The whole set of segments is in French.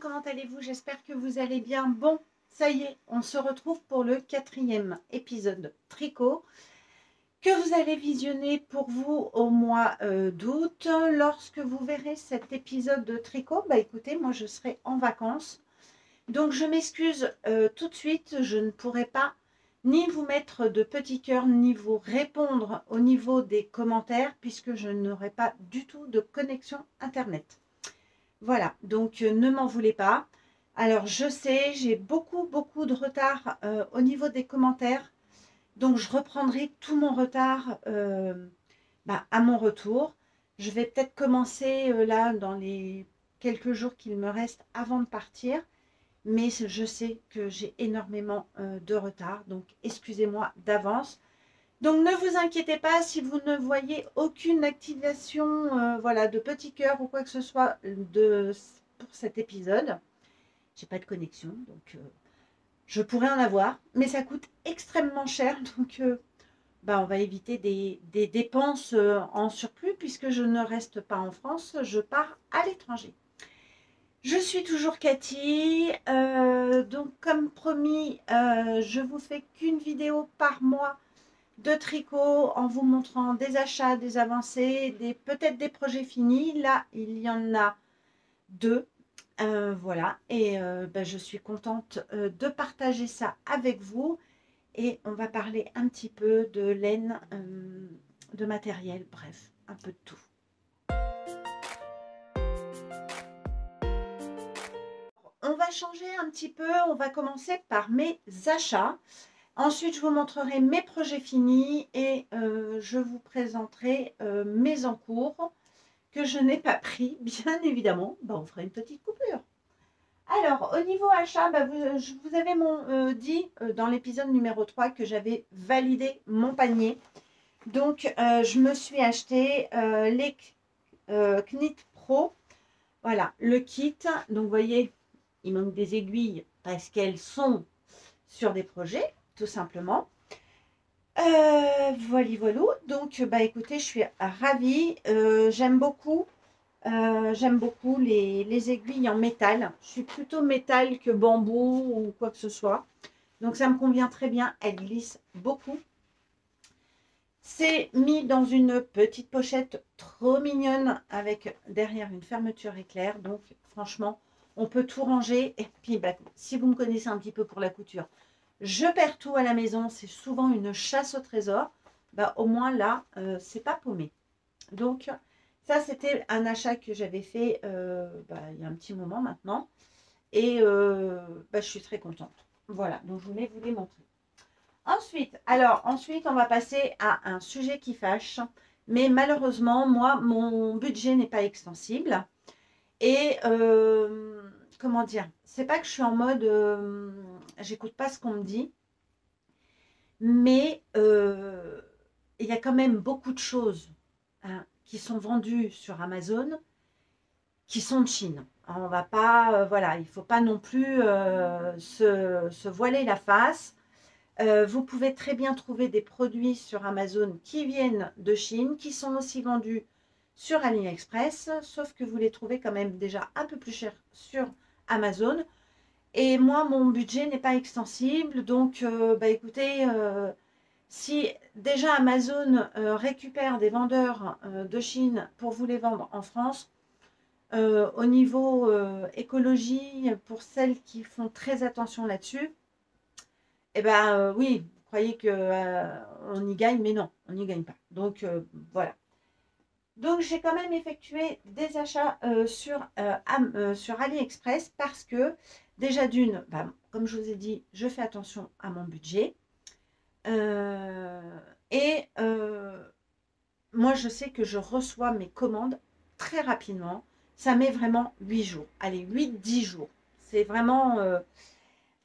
comment allez-vous? J'espère que vous allez bien. Bon, ça y est, on se retrouve pour le 4e épisode tricot que vous allez visionner pour vous au mois d'août. Lorsque vous verrez cet épisode de tricot, bah écoutez, moi je serai en vacances. Donc je m'excuse tout de suite, je ne pourrai pas ni vous mettre de petits cœurs, ni vous répondre au niveau des commentaires, puisque je n'aurai pas du tout de connexion Internet. Voilà, donc ne m'en voulez pas. Alors je sais, j'ai beaucoup de retard au niveau des commentaires. Donc je reprendrai tout mon retard à mon retour. Je vais peut-être commencer là dans les quelques jours qu'il me reste avant de partir. Mais je sais que j'ai énormément de retard. Donc excusez-moi d'avance. Donc ne vous inquiétez pas si vous ne voyez aucune activation voilà, de petit cœur ou quoi que ce soit pour cet épisode. J'ai pas de connexion, donc je pourrais en avoir, mais ça coûte extrêmement cher, donc on va éviter des dépenses en surplus puisque je ne reste pas en France, je pars à l'étranger. Je suis toujours Cathy, donc comme promis, je vous fais qu'une vidéo par mois de tricot en vous montrant des achats, des avancées, peut-être des projets finis. Là, il y en a 2. Voilà, et je suis contente de partager ça avec vous. Et on va parler un petit peu de laine, de matériel, bref, un peu de tout. On va changer un petit peu, on va commencer par mes achats. Ensuite, je vous montrerai mes projets finis et je vous présenterai mes encours que je n'ai pas pris, bien évidemment. On fera une petite coupure. Alors, au niveau achat, vous avez dit dans l'épisode numéro 3 que j'avais validé mon panier. Donc, je me suis acheté les Knit Pro. Voilà, le kit. Donc, vous voyez, il manque des aiguilles parce qu'elles sont sur des projets, tout simplement. Voilà. Donc, écoutez, je suis ravie. J'aime beaucoup les aiguilles en métal. Je suis plutôt métal que bambou ou quoi que ce soit. Donc, ça me convient très bien. Elle glisse beaucoup. C'est mis dans une petite pochette trop mignonne avec derrière une fermeture éclair. Donc, franchement, on peut tout ranger. Et puis, si vous me connaissez un petit peu pour la couture, je perds tout à la maison. C'est souvent une chasse au trésor. Au moins, là, c'est pas paumé. Donc, ça, c'était un achat que j'avais fait il y a un petit moment maintenant. Et je suis très contente. Voilà, donc je voulais vous les montrer. Ensuite, on va passer à un sujet qui fâche. Mais malheureusement, moi, mon budget n'est pas extensible. Et comment dire, c'est pas que je suis en mode j'écoute pas ce qu'on me dit. Mais il y a quand même beaucoup de choses qui sont vendues sur Amazon qui sont de Chine. On va pas, voilà, il ne faut pas non plus se voiler la face. Vous pouvez très bien trouver des produits sur Amazon qui viennent de Chine, qui sont aussi vendus sur AliExpress, sauf que vous les trouvez quand même déjà un peu plus chers sur Amazon. Et moi, mon budget n'est pas extensible, donc écoutez, si déjà Amazon récupère des vendeurs de Chine pour vous les vendre en France, au niveau écologie, pour celles qui font très attention là-dessus, oui, vous croyez qu'on y gagne, mais non, on n'y gagne pas. Donc voilà. Donc j'ai quand même effectué des achats sur AliExpress parce que déjà d'une, comme je vous ai dit, je fais attention à mon budget. Moi, je sais que je reçois mes commandes très rapidement. Ça met vraiment 8 jours. Allez, 8-10 jours. C'est vraiment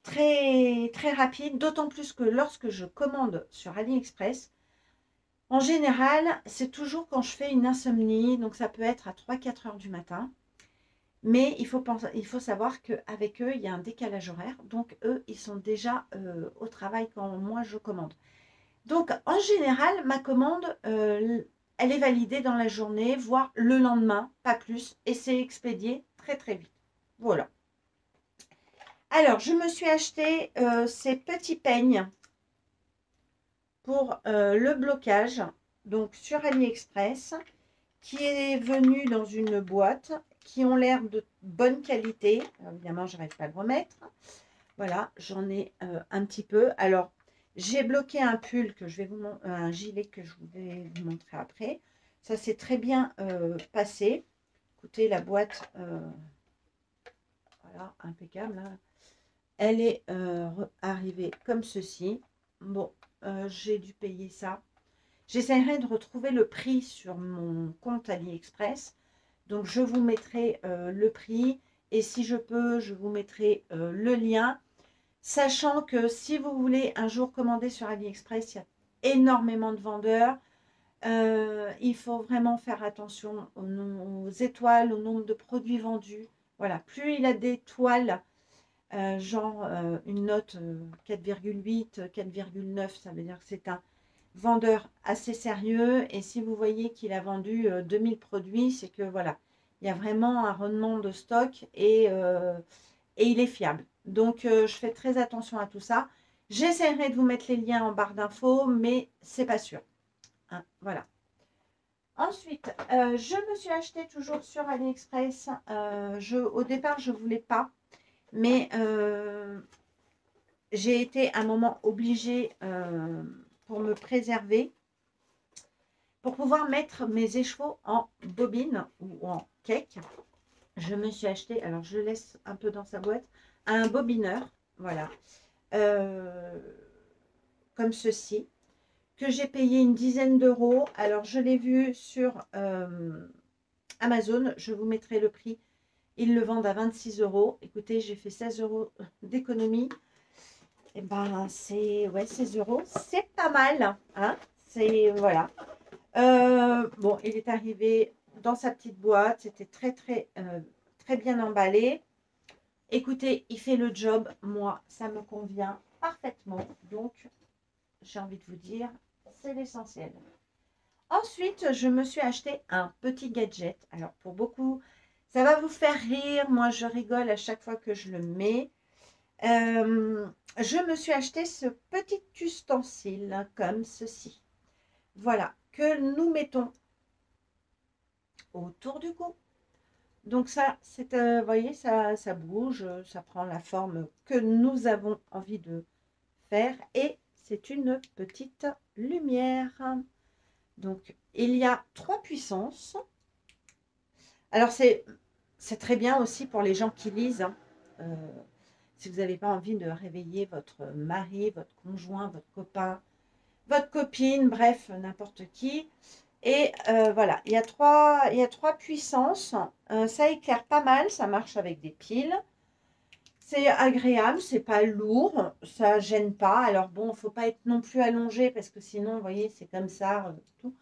très, très rapide. D'autant plus que lorsque je commande sur AliExpress, en général, c'est toujours quand je fais une insomnie. Donc, ça peut être à 3-4 heures du matin. Mais il faut savoir qu'avec eux, il y a un décalage horaire. Donc, eux, ils sont déjà au travail quand moi, je commande. Donc, en général, ma commande, elle est validée dans la journée, voire le lendemain, pas plus. Et c'est expédié très, très vite. Voilà. Alors, je me suis acheté ces petits peignes pour le blocage, donc sur AliExpress, qui est venu dans une boîte, qui ont l'air de bonne qualité. Alors, évidemment, je n'arrive pas à le remettre. Voilà, j'en ai un petit peu. Alors, j'ai bloqué un pull que je vais vous un gilet que je vais vous montrer après. Ça s'est très bien passé. Écoutez, la boîte, voilà, impeccable, hein. Elle est arrivée comme ceci. Bon, j'ai dû payer ça. J'essaierai de retrouver le prix sur mon compte AliExpress. Donc, je vous mettrai le prix. Et si je peux, je vous mettrai le lien. Sachant que si vous voulez un jour commander sur AliExpress, il y a énormément de vendeurs. Il faut vraiment faire attention aux étoiles, au nombre de produits vendus. Voilà, plus il a d'étoiles, genre une note 4,8, 4,9, ça veut dire que c'est un vendeur assez sérieux. Et si vous voyez qu'il a vendu 2000 produits, c'est que voilà, il y a vraiment un rendement de stock et il est fiable. Donc, je fais très attention à tout ça. J'essaierai de vous mettre les liens en barre d'infos, mais c'est pas sûr. Hein, voilà. Ensuite, je me suis acheté toujours sur AliExpress. Au départ, je ne voulais pas, mais j'ai été à un moment obligée pour me préserver, pour pouvoir mettre mes écheveaux en bobine ou en cake. Je me suis acheté, alors je laisse un peu dans sa boîte, un bobineur, voilà, comme ceci, que j'ai payé une dizaine d'euros. Alors je l'ai vu sur Amazon, je vous mettrai le prix. Ils le vendent à 26 euros. Écoutez, j'ai fait 16 euros d'économie. Et ben c'est, ouais, 16 euros, c'est pas mal, hein, c'est, voilà. Bon, il est arrivé dans sa petite boîte, c'était très bien emballé. Écoutez, il fait le job, moi, ça me convient parfaitement. Donc, j'ai envie de vous dire, c'est l'essentiel. Ensuite, je me suis acheté un petit gadget. Alors, pour beaucoup, ça va vous faire rire. Moi, je rigole à chaque fois que je le mets. Je me suis acheté ce petit ustensile comme ceci. Voilà, que nous mettons autour du cou. Donc ça, c'est, vous voyez, ça bouge, ça prend la forme que nous avons envie de faire. Et c'est une petite lumière. Donc, il y a 3 puissances. Alors, c'est très bien aussi pour les gens qui lisent, hein. Si vous n'avez pas envie de réveiller votre mari, votre conjoint, votre copain, votre copine, bref, n'importe qui. Et voilà, il y a trois puissances. Ça éclaire pas mal, ça marche avec des piles. C'est agréable, c'est pas lourd, ça gêne pas. Alors bon, il ne faut pas être non plus allongé parce que sinon, vous voyez, c'est comme ça, tout.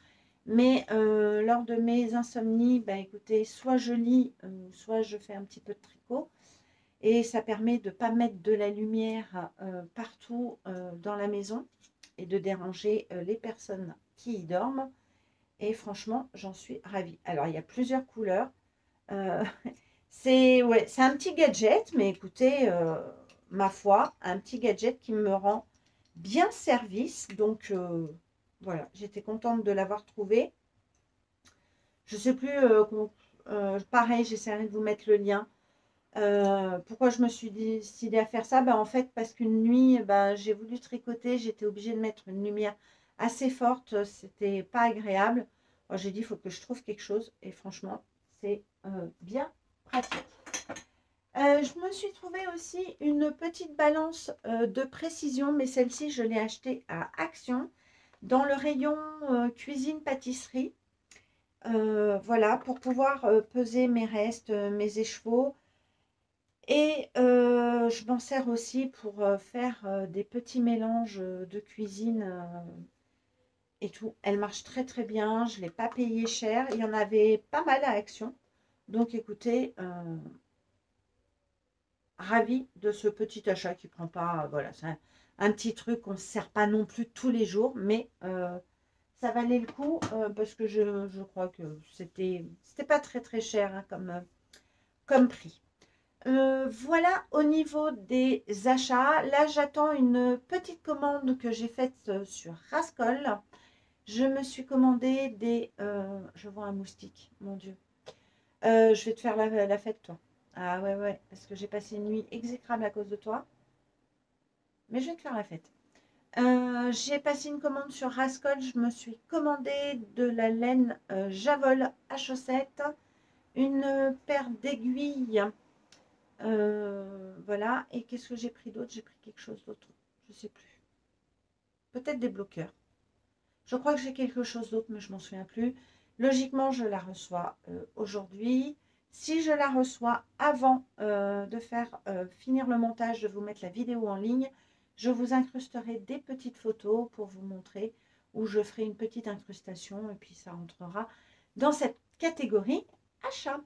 Mais lors de mes insomnies, bah, écoutez, soit je lis, soit je fais un petit peu de tricot. Et ça permet de ne pas mettre de la lumière partout dans la maison et de déranger les personnes qui y dorment. Et franchement, j'en suis ravie. Alors, il y a plusieurs couleurs. Euh, c'est un petit gadget, mais écoutez, ma foi, un petit gadget qui me rend bien service. Donc, voilà, j'étais contente de l'avoir trouvé. Je ne sais plus, pareil, j'essaierai de vous mettre le lien. Pourquoi je me suis décidée à faire ça? En fait, parce qu'une nuit, j'ai voulu tricoter, j'étais obligée de mettre une lumière assez forte, c'était pas agréable. Alors, j'ai dit, il faut que je trouve quelque chose, et franchement, c'est bien pratique. Je me suis trouvé aussi une petite balance de précision, mais celle-ci, je l'ai achetée à Action, dans le rayon cuisine-pâtisserie. Voilà, pour pouvoir peser mes restes, mes écheveaux. Et je m'en sers aussi pour faire des petits mélanges de cuisine et tout. Elle marche très très bien. Je ne l'ai pas payé cher. Il y en avait pas mal à Action. Donc écoutez, ravie de ce petit achat qui prend pas. Voilà, c'est un petit truc qu'on ne se sert pas non plus tous les jours. Mais ça valait le coup parce que je crois que c'était pas très très cher, hein, comme prix. Voilà au niveau des achats. Là, j'attends une petite commande que j'ai faite sur Rascol. Je me suis commandé des... je vois un moustique, mon Dieu. Je vais te faire la fête, toi. Ah ouais, ouais, parce que j'ai passé une nuit exécrable à cause de toi. Mais je vais te faire la fête. J'ai passé une commande sur Rascol. Je me suis commandé de la laine Javol à chaussettes. Une paire d'aiguilles. Voilà. Et qu'est-ce que j'ai pris d'autre? J'ai pris quelque chose d'autre. Je ne sais plus. Peut-être des bloqueurs. Je crois que j'ai quelque chose d'autre, mais je m'en souviens plus. Logiquement, je la reçois aujourd'hui. Si je la reçois avant de faire finir le montage, de vous mettre la vidéo en ligne, je vous incrusterai des petites photos pour vous montrer où je ferai une petite incrustation et puis ça entrera dans cette catégorie achat.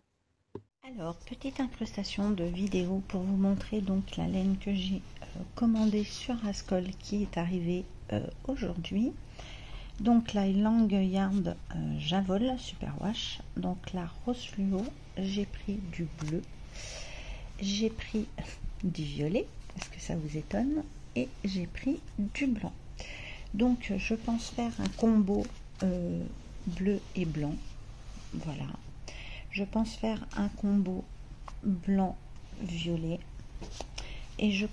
Alors, petite incrustation de vidéo pour vous montrer donc la laine que j'ai commandée sur Rascol qui est arrivée aujourd'hui. Donc la Long Yard Javol Superwash, donc la rose fluo, j'ai pris du bleu, j'ai pris du violet, est-ce que ça vous étonne, et j'ai pris du blanc. Donc je pense faire un combo bleu et blanc, voilà. Je pense faire un combo blanc violet et je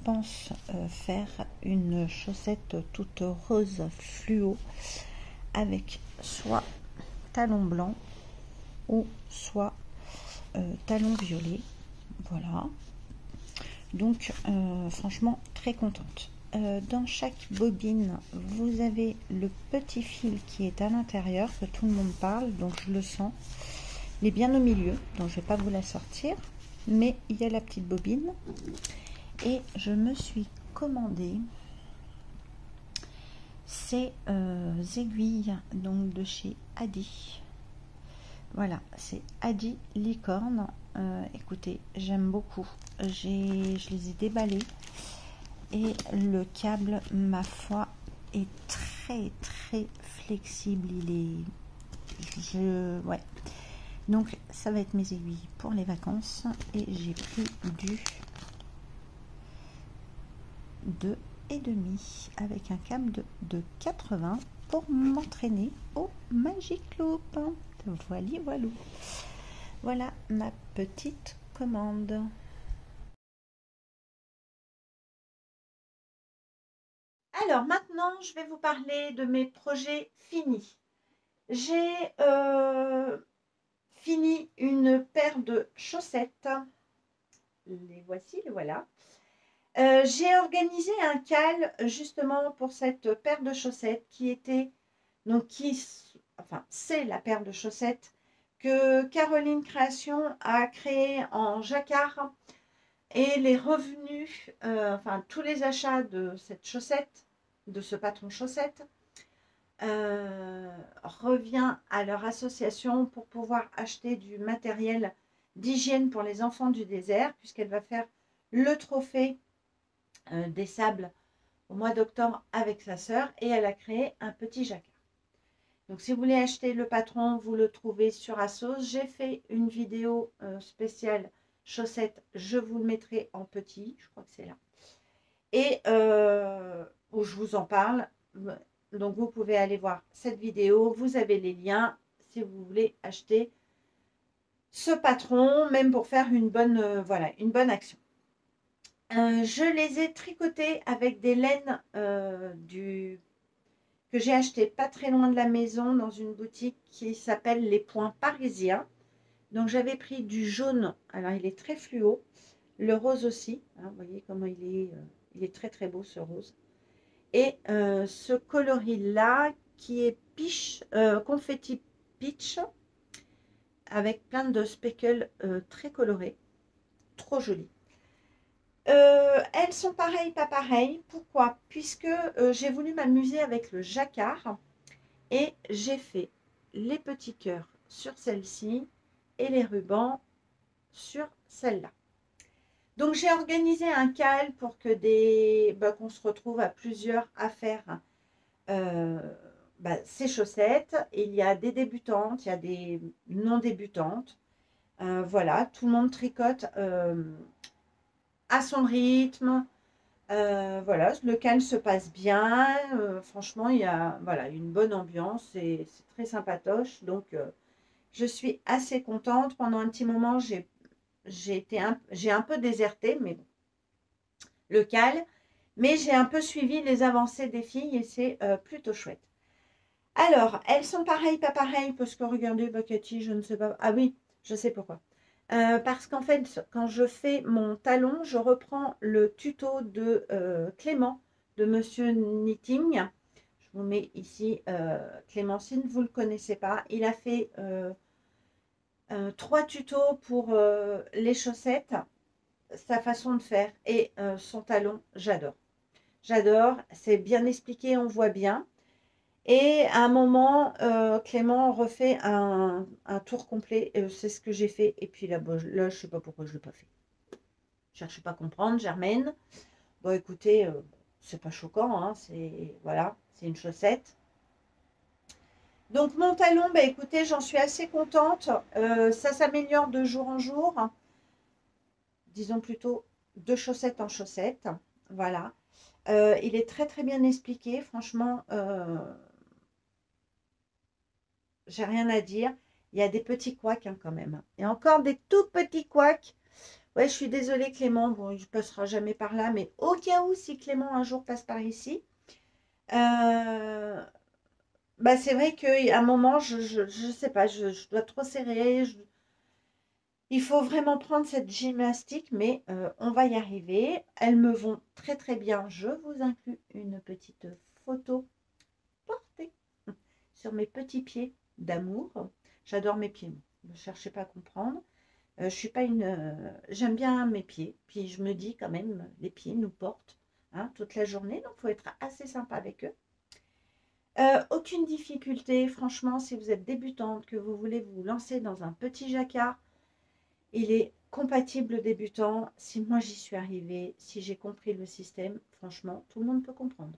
pense faire une chaussette toute rose fluo avec soit talon blanc ou soit talon violet. Voilà. Donc franchement très contente. Dans chaque bobine, vous avez le petit fil qui est à l'intérieur, que tout le monde parle, donc je le sens. Il est bien au milieu, donc je ne vais pas vous la sortir. Mais il y a la petite bobine. Et je me suis commandé ces aiguilles donc de chez Adi. Voilà, c'est Adi Licorne. Écoutez, j'aime beaucoup. Je les ai déballées et le câble, ma foi, est très très flexible. Il est, ouais. Donc ça va être mes aiguilles pour les vacances et j'ai pris du 2,5 avec un câble de 80 pour m'entraîner au Magic Loop. Voilà, voilà ma petite commande. Alors maintenant, je vais vous parler de mes projets finis. J'ai fini une paire de chaussettes. Les voici, les voilà. J'ai organisé un cal justement pour cette paire de chaussettes qui était, donc enfin c'est la paire de chaussettes que Caroline Création a créée en jacquard et les revenus, enfin tous les achats de cette chaussette, de ce patron chaussette, revient à leur association pour pouvoir acheter du matériel d'hygiène pour les enfants du désert puisqu'elle va faire le trophée des sables au mois d'octobre avec sa sœur et elle a créé un petit jacquard. Donc si vous voulez acheter le patron, vous le trouvez sur Assos. J'ai fait une vidéo spéciale chaussettes, je vous le mettrai en petit, je crois que c'est là. Et où je vous en parle. Donc vous pouvez aller voir cette vidéo, vous avez les liens si vous voulez acheter ce patron, même pour faire une bonne, voilà, une bonne action. Je les ai tricotés avec des laines que j'ai acheté pas très loin de la maison dans une boutique qui s'appelle Les Points Parisiens. Donc j'avais pris du jaune, alors il est très fluo, le rose aussi, hein, vous voyez comment il est très très beau ce rose. Et ce coloris là qui est confetti peach avec plein de speckles très colorés, trop joli. Elles sont pareilles, pas pareilles. Pourquoi? Puisque j'ai voulu m'amuser avec le jacquard et j'ai fait les petits cœurs sur celle-ci et les rubans sur celle-là. Donc j'ai organisé un cal pour que qu'on se retrouve à plusieurs à faire ces chaussettes. Il y a des débutantes, il y a des non débutantes. Voilà, tout le monde tricote à son rythme. Voilà, le cal se passe bien. Franchement, il y a voilà, une bonne ambiance et c'est très sympatoche. Donc, je suis assez contente. Pendant un petit moment, j'ai un peu déserté, mais bon, le cal. Mais j'ai un peu suivi les avancées des filles et c'est plutôt chouette. Alors, elles sont pareilles, pas pareilles, parce que regardez, bah, Cathy, je ne sais pas. Ah oui, je sais pourquoi. Parce qu'en fait, quand je fais mon talon, je reprends le tuto de Clément, de Monsieur Knitting. Je vous mets ici Clémentine, vous ne le connaissez pas. Il a fait 3 tutos pour les chaussettes, sa façon de faire et son talon, j'adore. J'adore, c'est bien expliqué, on voit bien. Et à un moment, Clément refait un tour complet. C'est ce que j'ai fait. Et puis là, bon, là je ne sais pas pourquoi je ne l'ai pas fait. Je cherche pas à comprendre, Germaine. Bon, écoutez, c'est pas choquant. Hein, c'est voilà, c'est une chaussette. Donc mon talon, bah, écoutez, j'en suis assez contente. Ça s'améliore de jour en jour. Disons plutôt de chaussette en chaussette. Voilà. Il est très très bien expliqué. Franchement, j'ai rien à dire. Il y a des petits couacs hein, quand même. Et encore des tout petits couacs. Ouais, je suis désolée Clément. Bon, il ne passera jamais par là. Mais au cas où, si Clément un jour passe par ici, bah, c'est vrai qu'à un moment, je sais pas, je dois trop serrer. Il faut vraiment prendre cette gymnastique, mais on va y arriver. Elles me vont très très bien. Je vous inclus une petite photo portée sur mes petits pieds d'amour. J'adore mes pieds. Ne cherchez pas à comprendre. Je suis pas une. J'aime bien mes pieds. Puis je me dis quand même, les pieds nous portent hein, toute la journée. Donc il faut être assez sympa avec eux. Aucune difficulté. Franchement, si vous êtes débutante, que vous voulez vous lancer dans un petit jacquard, il est compatible débutant. Si moi j'y suis arrivée, si j'ai compris le système, franchement, tout le monde peut comprendre.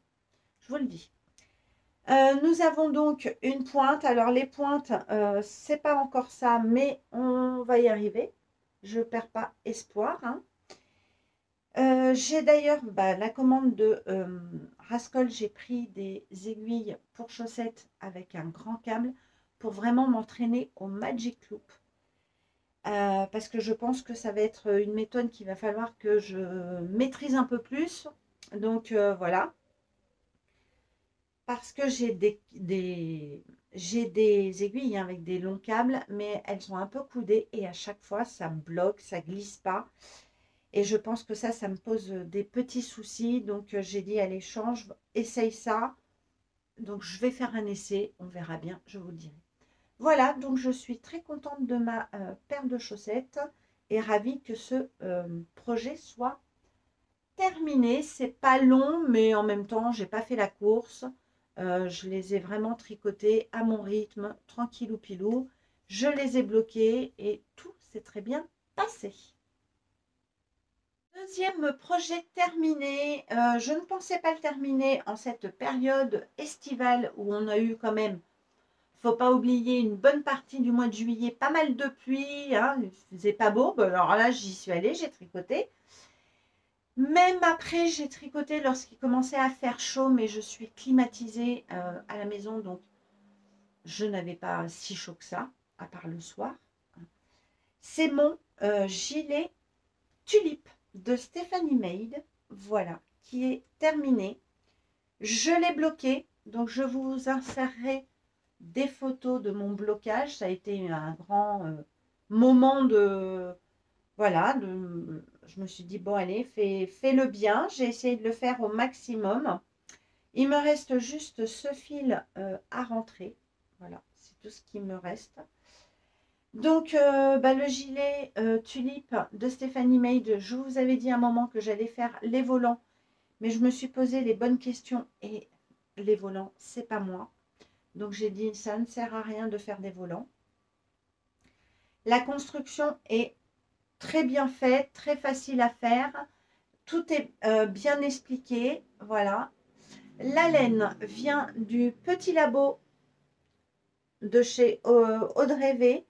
Je vous le dis. Nous avons donc une pointe. Alors les pointes, c'est pas encore ça, mais on va y arriver. Je ne perds pas espoir. Hein. J'ai d'ailleurs bah, la commande de Rascol. J'ai pris des aiguilles pour chaussettes avec un grand câble pour vraiment m'entraîner au Magic Loop. Parce que je pense que ça va être une méthode qu'il va falloir que je maîtrise un peu plus. Donc voilà. Parce que j'ai des aiguilles hein, avec des longs câbles, mais elles sont un peu coudées et à chaque fois, ça me bloque, ça glisse pas. Et je pense que ça me pose des petits soucis. Donc, j'ai dit, allez, change, essaye ça. Donc, je vais faire un essai. On verra bien, je vous le dirai. Voilà, donc je suis très contente de ma paire de chaussettes et ravie que ce projet soit terminé. C'est pas long, mais en même temps, j'ai pas fait la course. Je les ai vraiment tricotés à mon rythme, tranquillou pilou. Je les ai bloqués et tout s'est très bien passé. Deuxième projet terminé. Je ne pensais pas le terminer en cette période estivale où on a eu quand même, faut pas oublier, une bonne partie du mois de juillet, pas mal de pluie. Hein, il faisait pas beau. Alors là, j'y suis allée, j'ai tricoté. Même après, j'ai tricoté lorsqu'il commençait à faire chaud, mais je suis climatisée à la maison, donc je n'avais pas si chaud que ça, à part le soir. C'est mon gilet tulipe de Stephanie Maid, voilà, qui est terminé. Je l'ai bloqué, donc je vous insérerai des photos de mon blocage. Ça a été un grand moment de voilà, je me suis dit, bon, allez, fais-le bien. J'ai essayé de le faire au maximum. Il me reste juste ce fil à rentrer. Voilà, c'est tout ce qui me reste. Donc, bah, le gilet tulipe de Stephanie Maid, je vous avais dit à un moment que j'allais faire les volants, mais je me suis posé les bonnes questions et les volants, c'est pas moi. Donc, j'ai dit, ça ne sert à rien de faire des volants. La construction est très bien faite, très facile à faire. Tout est bien expliqué. Voilà. La laine vient du petit labo de chez Audrey V.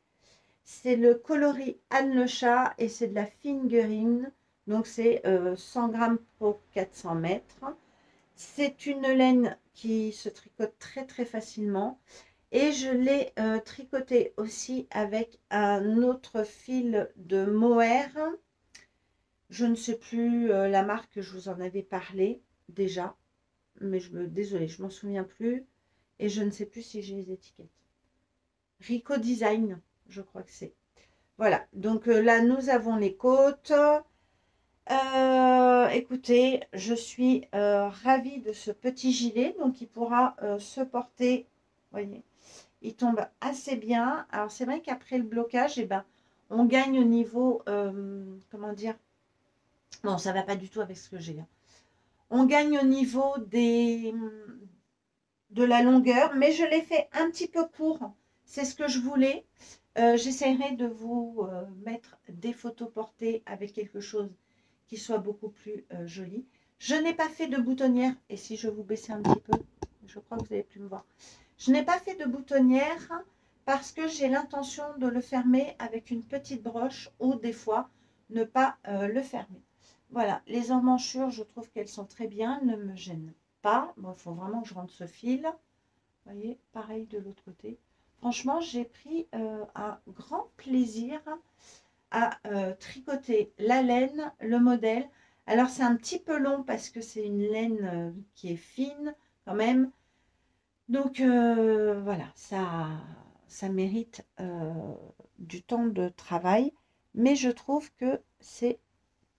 C'est le coloris Anne le chat et c'est de la fingering. Donc c'est 100 grammes pour 400 mètres. C'est une laine qui se tricote très très facilement. Et je l'ai tricoté aussi avec un autre fil de mohair. Je ne sais plus la marque, je vous en avais parlé déjà. Mais désolée, je m'en souviens plus. Et je ne sais plus si j'ai les étiquettes. Rico Design, je crois que c'est. Voilà, donc là, nous avons les côtes. Écoutez, je suis ravie de ce petit gilet. Donc, il pourra se porter, vous voyez, il tombe assez bien. Alors, c'est vrai qu'après le blocage, eh ben, on gagne au niveau, comment dire, bon, ça ne va pas du tout avec ce que j'ai. Hein. On gagne au niveau de la longueur, mais je l'ai fait un petit peu court. C'est ce que je voulais. J'essaierai de vous mettre des photos portées avec quelque chose qui soit beaucoup plus joli. Je n'ai pas fait de boutonnière, et si je vous baissais un petit peu, je crois que vous n'allez plus me voir. Je n'ai pas fait de boutonnière parce que j'ai l'intention de le fermer avec une petite broche ou des fois ne pas le fermer. Voilà, les emmanchures, je trouve qu'elles sont très bien, ne me gênent pas. Bon, il faut vraiment que je rentre ce fil. Vous voyez, pareil de l'autre côté. Franchement, j'ai pris un grand plaisir à tricoter la laine, le modèle. Alors, c'est un petit peu long parce que c'est une laine qui est fine quand même. Donc, voilà, ça mérite du temps de travail. Mais je trouve que c'est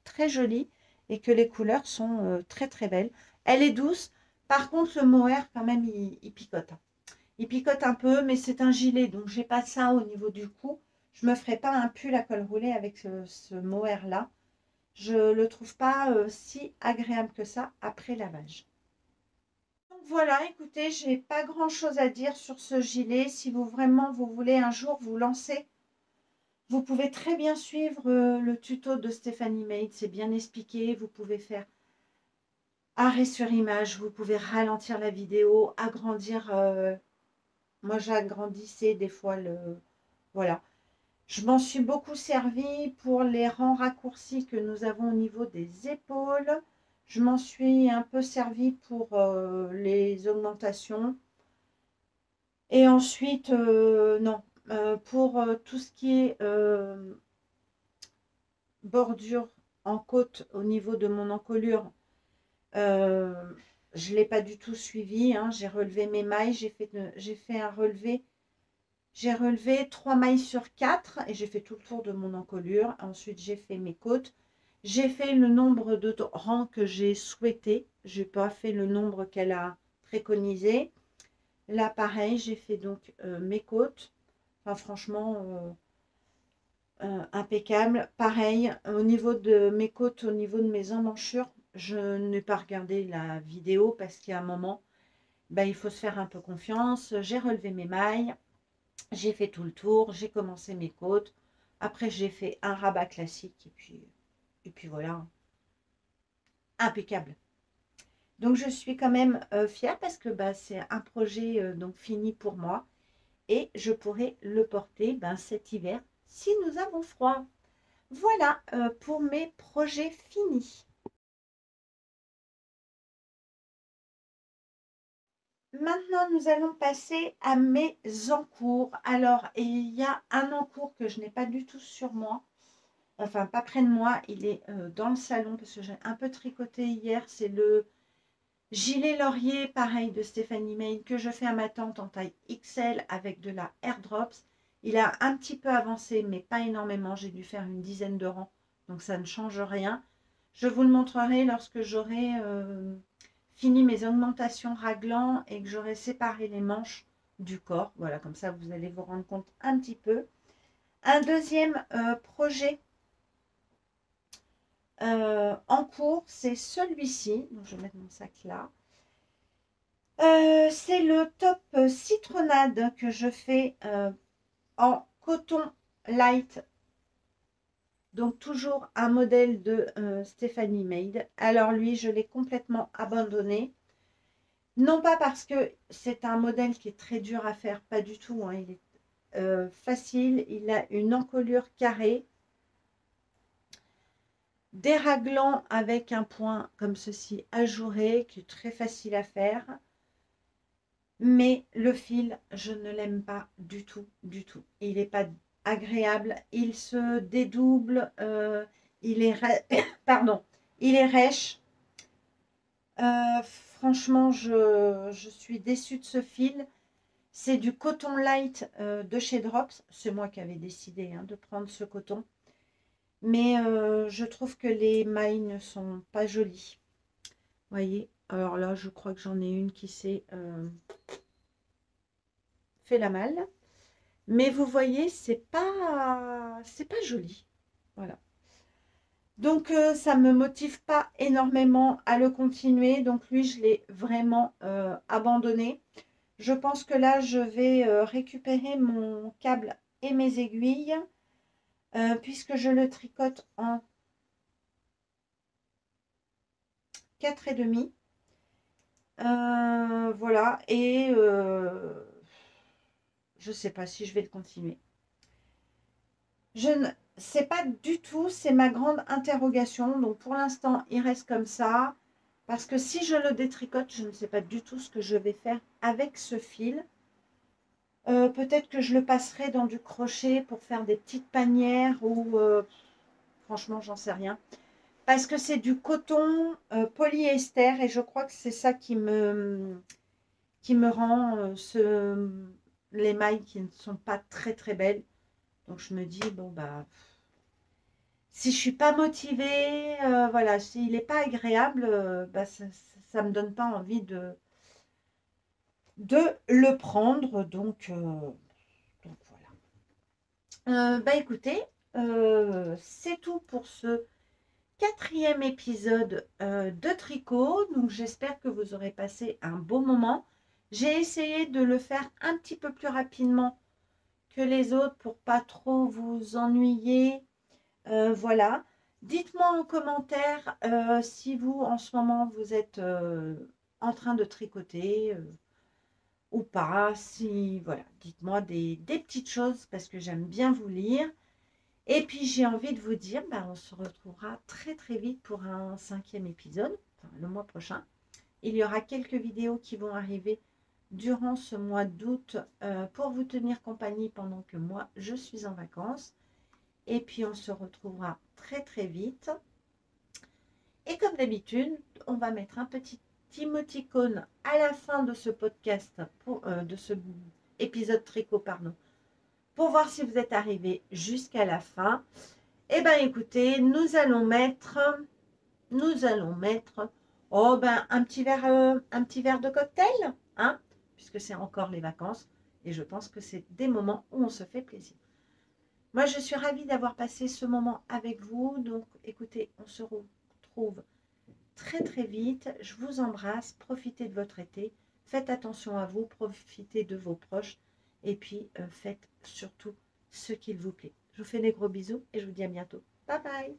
très joli et que les couleurs sont très, très belles. Elle est douce. Par contre, le mohair, quand même, il picote. Il picote un peu, mais c'est un gilet, donc j'ai pas ça au niveau du cou. Je me ferai pas un pull à col roulé avec ce mohair-là. Je le trouve pas si agréable que ça après lavage. Donc voilà, écoutez, j'ai pas grand-chose à dire sur ce gilet. Si vous vraiment vous voulez un jour vous lancer, vous pouvez très bien suivre le tuto de Stéphanie Made. C'est bien expliqué. Vous pouvez faire arrêt sur image. Vous pouvez ralentir la vidéo, agrandir. Moi, j'agrandissais des fois le... Voilà. Je m'en suis beaucoup servi pour les rangs raccourcis que nous avons au niveau des épaules. Je m'en suis un peu servi pour les augmentations. Et ensuite, non, pour tout ce qui est bordure en côte au niveau de mon encolure, euh, je ne l'ai pas du tout suivi. Hein. J'ai relevé mes mailles, j'ai fait un relevé. J'ai relevé 3 mailles sur 4 et j'ai fait tout le tour de mon encolure. Ensuite, j'ai fait mes côtes. J'ai fait le nombre de rangs que j'ai souhaité. Je n'ai pas fait le nombre qu'elle a préconisé. Là, pareil, j'ai fait donc mes côtes. Enfin, franchement, impeccable. Pareil, au niveau de mes côtes, au niveau de mes emmanchures, je n'ai pas regardé la vidéo parce qu'il y a un moment, ben, il faut se faire un peu confiance. J'ai relevé mes mailles. J'ai fait tout le tour, j'ai commencé mes côtes. Après, j'ai fait un rabat classique et puis voilà, impeccable. Donc, je suis quand même fière parce que bah, c'est un projet donc fini pour moi et je pourrai le porter cet hiver si nous avons froid. Voilà pour mes projets finis. Maintenant, nous allons passer à mes encours. Alors, il y a un encours que je n'ai pas du tout sur moi. Enfin, pas près de moi. Il est dans le salon parce que j'ai un peu tricoté hier. C'est le gilet laurier, pareil, de Stéphanie Made que je fais à ma tante en taille XL avec de la Airdrops. Il a un petit peu avancé, mais pas énormément. J'ai dû faire une dizaine de rangs, donc ça ne change rien. Je vous le montrerai lorsque j'aurai fini mes augmentations raglan et que j'aurai séparé les manches du corps. Voilà, comme ça, vous allez vous rendre compte un petit peu. Un deuxième projet en cours, c'est celui-ci. Donc, je vais mettre mon sac là. C'est le top citronnade que je fais en coton light. Donc, toujours un modèle de Stéphanie Made. Alors, lui, je l'ai complètement abandonné. Non pas parce que c'est un modèle qui est très dur à faire, pas du tout. Hein, il est facile. Il a une encolure carrée. Des raglans avec un point comme ceci ajouré, qui est très facile à faire. Mais le fil, je ne l'aime pas du tout, du tout. Il n'est pas agréable. Il se dédouble. Il est pardon, il est rêche. Franchement, je suis déçue de ce fil. C'est du coton light de chez Drops. C'est moi qui avais décidé de prendre ce coton. Mais je trouve que les mailles ne sont pas jolies. Vous voyez, alors là, je crois que j'en ai une qui s'est fait la malle. Mais vous voyez, c'est pas joli. Voilà. Donc, ça ne me motive pas énormément à le continuer. Donc, lui, je l'ai vraiment abandonné. Je pense que là, je vais récupérer mon câble et mes aiguilles. Puisque je le tricote en 4,5. Voilà. Et je ne sais pas si je vais le continuer. Je ne sais pas du tout, c'est ma grande interrogation. Donc pour l'instant, il reste comme ça. Parce que si je le détricote, je ne sais pas du tout ce que je vais faire avec ce fil. Peut-être que je le passerai dans du crochet pour faire des petites panières ou franchement, j'en sais rien. Parce que c'est du coton polyester et je crois que c'est ça qui me rend les mailles qui ne sont pas très très belles. Donc je me dis, bon bah, si je suis pas motivée, voilà, s'il n'est pas agréable, bah, ça me donne pas envie de le prendre. Donc voilà. Bah écoutez, c'est tout pour ce 4e épisode de tricot. Donc j'espère que vous aurez passé un beau moment. J'ai essayé de le faire un petit peu plus rapidement que les autres pour pas trop vous ennuyer. Voilà. Dites-moi en commentaire si vous, en ce moment, vous êtes en train de tricoter ou pas. Si, voilà, dites-moi des petites choses parce que j'aime bien vous lire. Et puis, j'ai envie de vous dire, on se retrouvera très, très vite pour un 5e épisode, enfin, le mois prochain. Il y aura quelques vidéos qui vont arriver durant ce mois d'août pour vous tenir compagnie pendant que moi, je suis en vacances. Et puis, on se retrouvera très, très vite. Et comme d'habitude, on va mettre un petit émoticône à la fin de ce podcast, de ce épisode tricot, pardon, pour voir si vous êtes arrivé jusqu'à la fin. Eh bien, écoutez, nous allons mettre oh, un petit verre de cocktail, hein, puisque c'est encore les vacances. Et je pense que c'est des moments où on se fait plaisir. Moi, je suis ravie d'avoir passé ce moment avec vous. Donc, écoutez, on se retrouve très, très vite. Je vous embrasse. Profitez de votre été. Faites attention à vous. Profitez de vos proches. Et puis, faites surtout ce qu'il vous plaît. Je vous fais des gros bisous et je vous dis à bientôt. Bye bye.